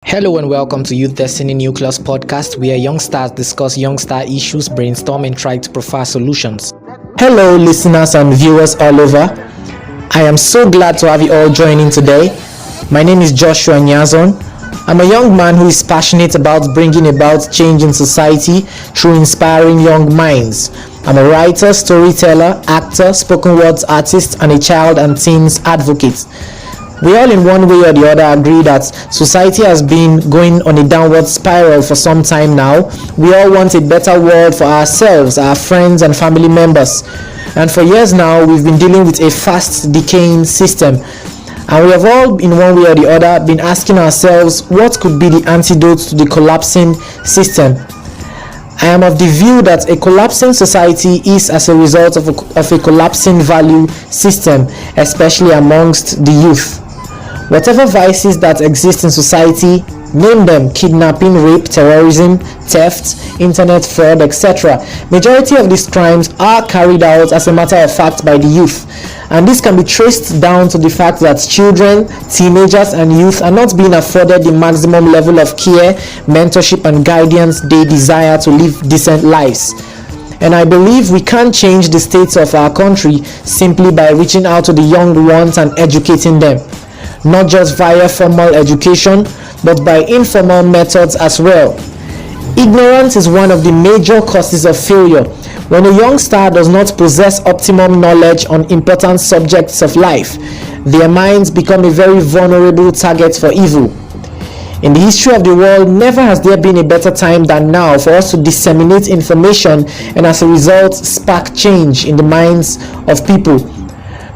Hello and welcome to Youth Destiny Nucleus podcast, where young stars discuss young star issues, brainstorm and try to provide solutions. Hello listeners and viewers all over. I am so glad to have you all joining today. My name is Joshua Nyazon. I'm a young man who is passionate about bringing about change in society through inspiring young minds. I'm a writer, storyteller, actor, spoken words artist, and a child and teens advocate. We all in one way or the other agree that society has been going on a downward spiral for some time now. We all want a better world for ourselves, our friends and family members. And for years now, we've been dealing with a fast decaying system. And we have all, in one way or the other, been asking ourselves what could be the antidote to the collapsing system. I am of the view that a collapsing society is as a result of a collapsing value system, especially amongst the youth. Whatever vices that exist in society, name them: kidnapping, rape, terrorism, theft, internet fraud, etc. Majority of these crimes are carried out, as a matter of fact, by the youth. And this can be traced down to the fact that children, teenagers and youth are not being afforded the maximum level of care, mentorship and guidance they desire to live decent lives. And I believe we can't change the state of our country simply by reaching out to the young ones and educating them. Not just via formal education, but by informal methods as well. Ignorance is one of the major causes of failure. When a young star does not possess optimum knowledge on important subjects of life, their minds become a very vulnerable target for evil. In the history of the world, never has there been a better time than now for us to disseminate information and as a result spark change in the minds of people.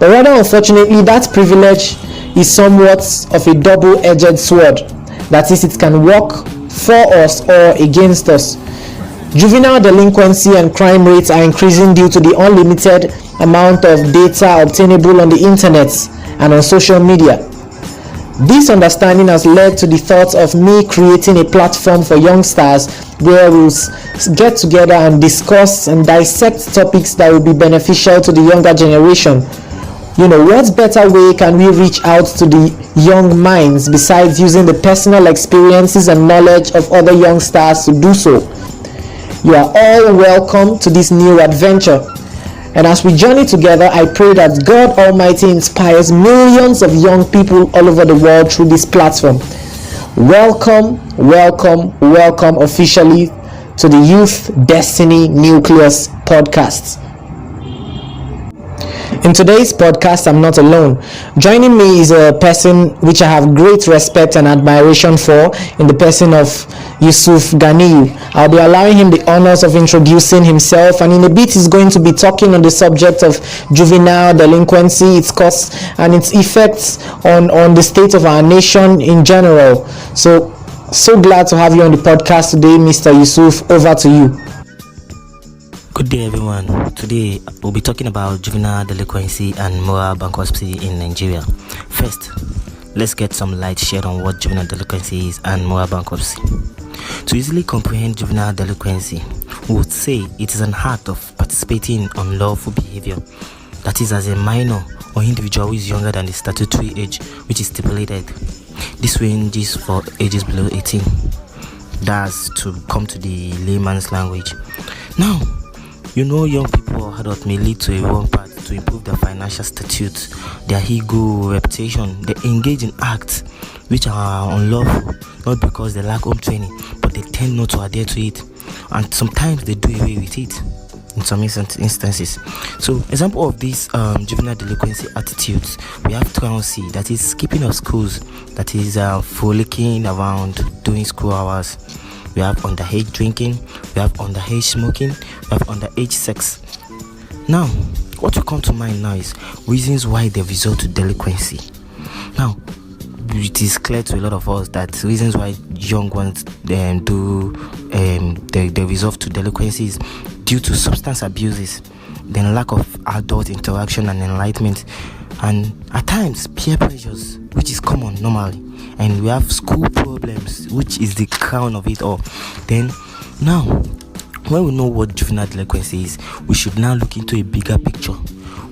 But rather unfortunately, that privilege is somewhat of a double-edged sword. That is, it can work for us or against us. Juvenile delinquency and crime rates are increasing due to the unlimited amount of data obtainable on the internet and on social media. This understanding has led to the thought of me creating a platform for youngsters where we'll get together and discuss and dissect topics that will be beneficial to the younger generation. What better way can we reach out to the young minds besides using the personal experiences and knowledge of other young stars to do so? You are all welcome to this new adventure. And as we journey together, I pray that God Almighty inspires millions of young people all over the world through this platform. Welcome officially to the Youth Destiny Nucleus podcast. In today's podcast, I'm not alone. Joining me is a person which I have great respect and admiration for, in the person of Yusuf Ganiyu. I'll be allowing him the honors of introducing himself, and in a bit he's going to be talking on the subject of juvenile delinquency, its cause and its effects on the state of our nation in general. So glad to have you on the podcast today, Mr. Yusuf. Over to you. Good day, everyone. Today we'll be talking about juvenile delinquency and moral bankruptcy in Nigeria. First, let's get some light shed on what juvenile delinquency is and moral bankruptcy. To easily comprehend juvenile delinquency, we would say it is an act of participating in unlawful behavior, that is, as a minor or individual who is younger than the statutory age which is stipulated. This ranges for ages below 18. That's to come to the layman's language. Now, young people or adults may lead to a wrong path to improve their financial status, their ego, reputation. They engage in acts which are unlawful, not because they lack home training, but they tend not to adhere to it, and sometimes they do away with it in some instances. So, example of these juvenile delinquency attitudes, we have truancy, that is skipping of schools, that is frolicking around during school hours. We have underage drinking, we have underage smoking, we have underage sex. Now, what will come to mind now is reasons why they resort to delinquency. Now, it is clear to a lot of us that reasons why young ones they resort to delinquency is due to substance abuses, then lack of adult interaction and enlightenment, and at times peer pressures, which is common normally. And we have school problems, which is the crown of it all. Then, now, when we know what juvenile delinquency is, we should now look into a bigger picture,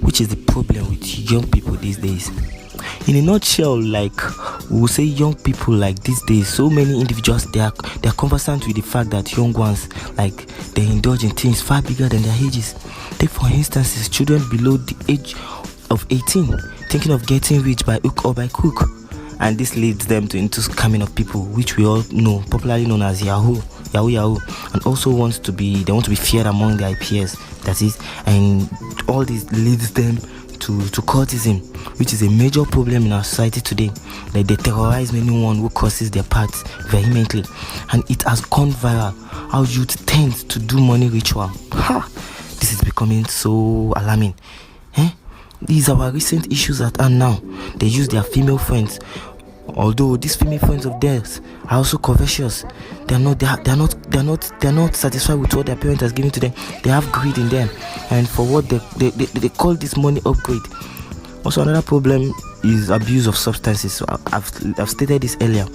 which is the problem with young people these days. In a nutshell, like we will say, young people like these days, so many individuals they are conversant with the fact that young ones, like, they indulge in things far bigger than their ages. Take for instance, children below the age of 18 thinking of getting rich by hook or by crook, and this leads them into scamming of people, which we all know, popularly known as Yahoo, and also they want to be feared among their peers. That is, and all this leads them to cultism, which is a major problem in our society today. Like, they terrorize anyone who crosses their path vehemently, and it has gone viral how youth tend to do money ritual. This is becoming so alarming. These are our recent issues at hand now. They use their female friends, although these female friends of theirs are also covetous. They're not satisfied with what their parent has given to them. They have greed in them, and for what they call this money upgrade. Also, another problem is abuse of substances. So I've stated this earlier.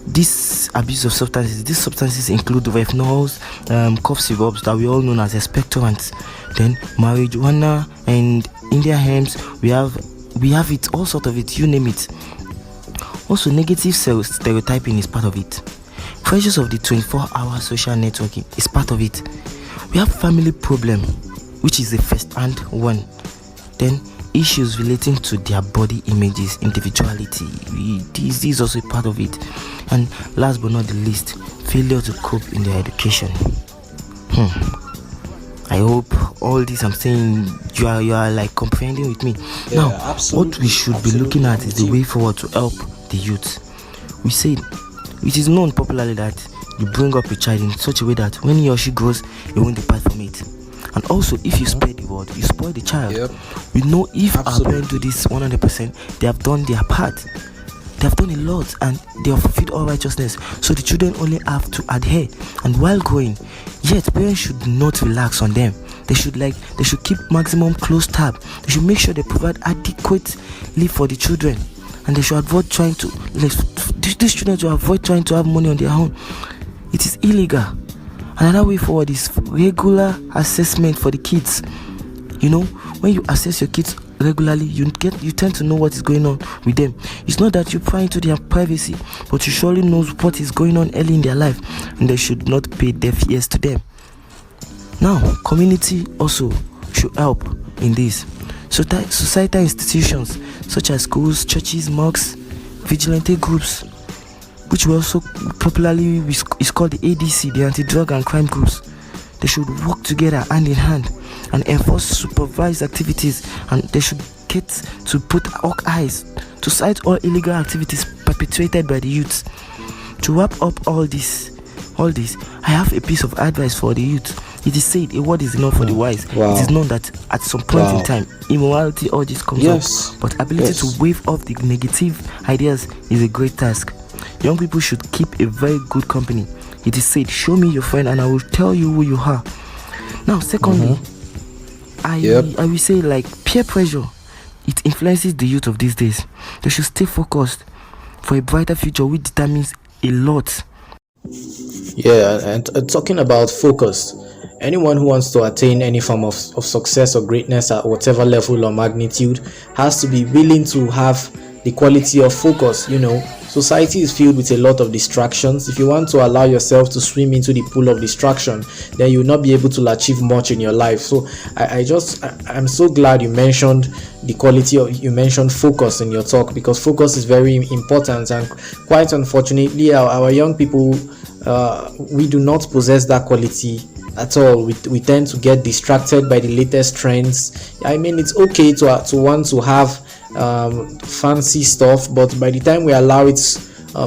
This abuse of substances, these substances include rethanols, cough syrups that we all know as expectorants, then marijuana and Indian hemps. We have it, all sort of it, you name it. Also, negative stereotyping is part of it. Pressures of the 24-hour social networking is part of it. We have family problem, which is the first-hand one. Then issues relating to their body images, individuality. This is also a part of it. And last but not the least, failure to cope in their education. I hope all this I'm saying you are like comprehending with me. Yeah, now, absolutely, what we should be looking at is the way forward to help the youth. We said it is known popularly that you bring up a child in such a way that when he or she grows, he won't depart from it. And also, if you spread the word, you spoil the child. Yep. We know if Absolutely. our parents do this 100%, they have done their part. They have done a lot, and they have fulfilled all righteousness. So the children only have to adhere. And while growing, yet parents should not relax on them. They should keep maximum close tab. They should make sure they provide adequate leave for the children, and they should avoid trying to these children to avoid trying to have money on their own. It is illegal. Another way forward is regular assessment for the kids. When you assess your kids regularly, you tend to know what is going on with them. It's not that you pry into their privacy, but you surely know what is going on early in their life, and they should not pay deaf ears to them. Now, community also should help in this. Societal institutions such as schools, churches, mosques, vigilante groups, which we also popularly is called the ADC, the anti-drug and crime groups. They should work together hand in hand and enforce supervised activities, and they should get to put hawk eyes to cite all illegal activities perpetrated by the youth. To wrap up all this, I have a piece of advice for the youth. It is said, a word is enough for the wise. Wow. It is known that at some point in time, immorality, all this comes Yes. up. But ability to wave off the negative ideas is a great task. Young people should keep a very good company. It is said, show me your friend and I will tell you who you are. Now, secondly, I will say, like, peer pressure. It influences the youth of these days. They should stay focused for a brighter future, which determines a lot. Yeah, and talking about focus, anyone who wants to attain any form of success or greatness at whatever level or magnitude has to be willing to have the quality of focus. Society is filled with a lot of distractions. If you want to allow yourself to swim into the pool of distraction, then you'll not be able to achieve much in your life. So I'm so glad you mentioned the quality of, you mentioned focus in your talk, because focus is very important, and quite unfortunately our young people, we do not possess that quality at all. We tend to get distracted by the latest trends. I mean, it's okay to want to have fancy stuff, but by the time we allow it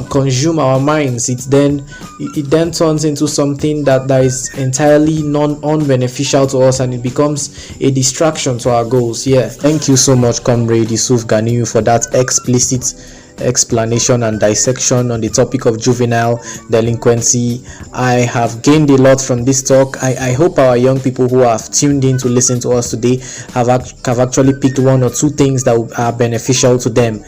consume our minds, it then turns into something that is entirely non-beneficial to us, and it becomes a distraction to our goals. Thank you so much, Comrade Yusuf Ganiyu, for that explicit explanation and dissection on the topic of juvenile delinquency. I have gained a lot from this talk. I hope our young people who have tuned in to listen to us today have actually picked one or two things that are beneficial to them.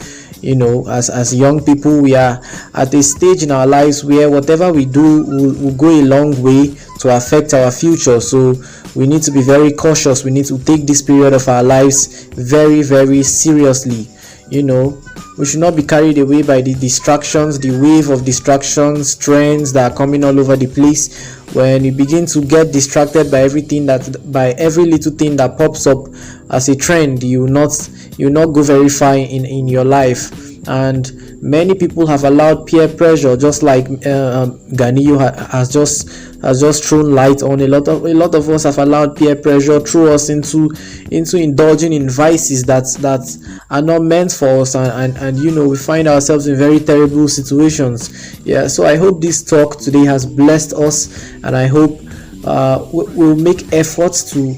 As young people, we are at a stage in our lives where whatever we do will go a long way to affect our future. So we need to be very cautious. We need to take this period of our lives very, very seriously. We should not be carried away by the distractions, the wave of distractions, trends that are coming all over the place. When you begin to get distracted by by every little thing that pops up as a trend, you will not go very far in your life. And many people have allowed peer pressure, just like Ganiyu has just thrown light on. A lot of us have allowed peer pressure throw us into indulging in vices that are not meant for us, and we find ourselves in very terrible situations. So I hope this talk today has blessed us, and I hope we'll make efforts to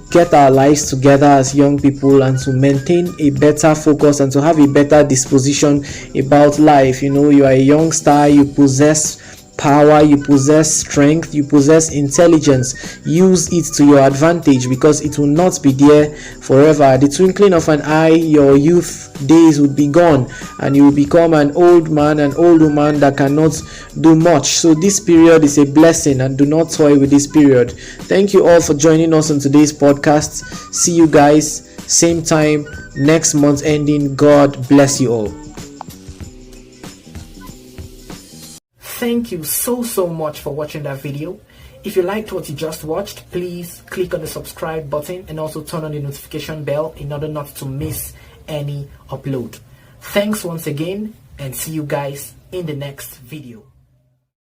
get our lives together as young people, and to maintain a better focus and to have a better disposition about life. You are a young star, you possess power, you possess strength, you possess intelligence. Use it to your advantage, because it will not be there forever. At the twinkling of an eye, your youth days would be gone, and you will become an old man, an old woman that cannot do much. So this period is a blessing, and do not toy with this period. Thank you all for joining us on today's podcast. See you guys same time next month ending. God bless you all. Thank you so much for watching that video. If you liked what you just watched, please click on the subscribe button and also turn on the notification bell in order not to miss any upload. Thanks once again, and see you guys in the next video.